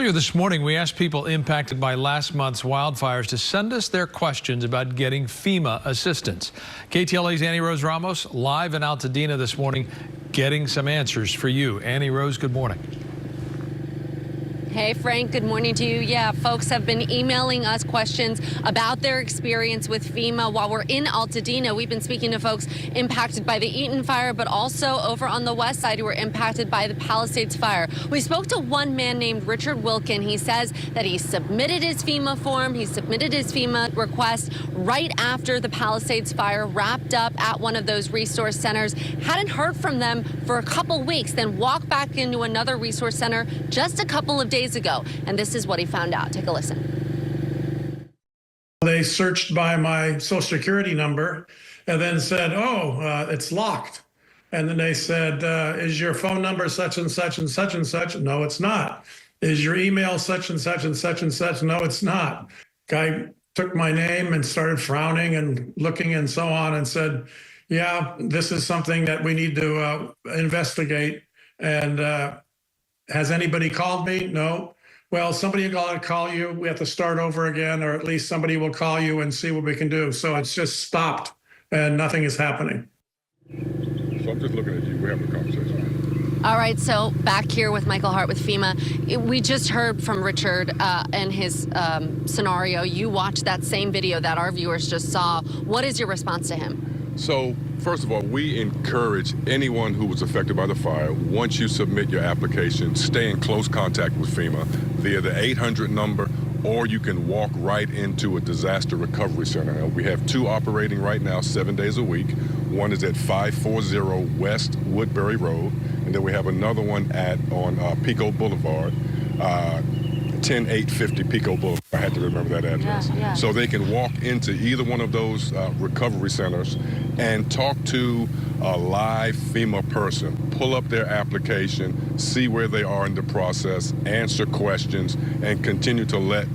Earlier this morning, we asked people impacted by last month's wildfires to send us their questions about getting FEMA assistance. KTLA's Annie Rose Ramos live in Altadena this morning, getting some answers for you. Annie Rose, good morning. Hey, Frank, good morning to you. Yeah, folks have been emailing us questions about their experience with FEMA. While we're in Altadena, we've been speaking to folks impacted by the Eaton Fire, but also over on the west side who were impacted by the Palisades Fire. We spoke to one man named Richard Wilkin. He says that he submitted his FEMA form, he submitted his FEMA request right after the Palisades Fire wrapped up at one of those resource centers. Hadn't heard from them for a couple weeks, then walked back into another resource center just a couple of days ago, and this is what he found out. Take a listen. They searched by my social security number and then said, it's locked. And then they said, is your phone number such and such and such and such? No, it's not. Is your email such and such and such and such? No, it's not. Guy took my name and started frowning and looking and so on and said, yeah, this is something that we need to investigate. And has anybody called me? No. Well, somebody got to call you. We have to start over again, or at least somebody will call you and see what we can do. So it's just stopped and nothing is happening. So I'm just looking at you. We're having a conversation. All right, so back here with Michael Hart with FEMA. We just heard from Richard and his scenario. You watched that same video that our viewers just saw. What is your response to him? So, first of all, we encourage anyone who was affected by the fire, once you submit your application, stay in close contact with FEMA via the 800 number, or you can walk right into a disaster recovery center. We have two operating right now, 7 days a week. One is at 540 West Woodbury Road, and then we have another one on Pico Boulevard. 10850 Pico Boulevard. I had to remember that address. Yeah. So they can walk into either one of those recovery centers and talk to a live FEMA person, pull up their application, see where they are in the process, answer questions, and continue to let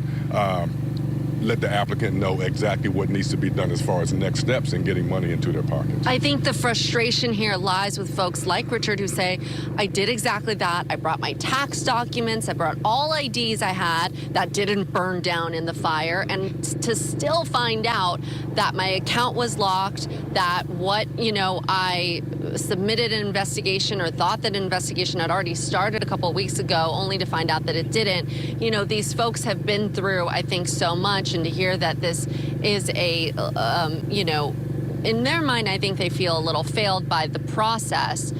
the applicant know exactly what needs to be done as far as next steps in getting money into their pockets. I think the frustration here lies with folks like Richard who say, I did exactly that. I brought my tax documents. I brought all IDs I had that didn't burn down in the fire. And to still find out that my account was locked, that I submitted an investigation or thought that an investigation had already started a couple of weeks ago, only to find out that it didn't. These folks have been through, I think, so much. And to hear that this is in their mind, I think they feel a little failed by the process.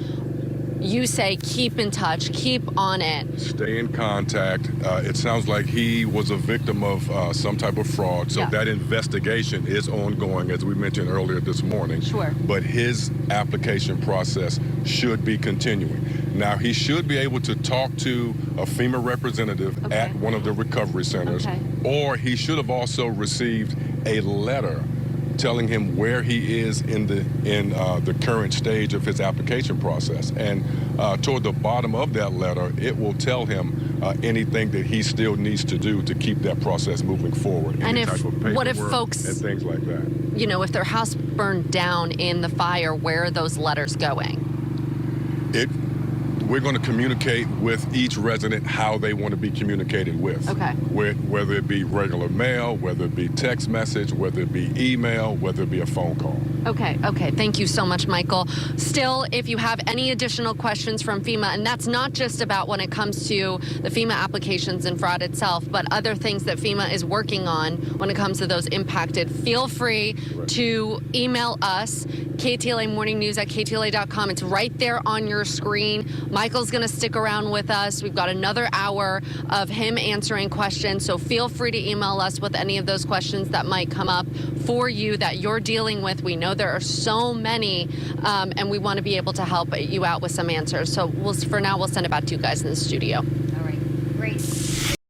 You say keep in touch, keep on it. Stay in contact. It sounds like he was a victim of some type of fraud. So that investigation is ongoing, as we mentioned earlier this morning. Sure. But his application process should be continuing. Now, he should be able to talk to a FEMA representative at one of the recovery centers, or he should have also received a letter telling him where he is in the current stage of his application process. And toward the bottom of that letter, it will tell him anything that he still needs to do to keep that process moving forward. And what if folks, and things like that. If their house burned down in the fire, where are those letters going? We're going to communicate with each resident how they want to be communicated with. Okay. Whether it be regular mail, whether it be text message, whether it be email, whether it be a phone call. Okay. Thank you so much, Michael. Still, if you have any additional questions from FEMA, and that's not just about when it comes to the FEMA applications and fraud itself, but other things that FEMA is working on when it comes to those impacted, feel free to email us, KTLA Morning News at ktla.com. It's right there on your screen. Michael's going to stick around with us. We've got another hour of him answering questions, so feel free to email us with any of those questions that might come up for you that you're dealing with. We know there are so many, and we want to be able to help you out with some answers. So for now, we'll send about two guys in the studio. All right, great.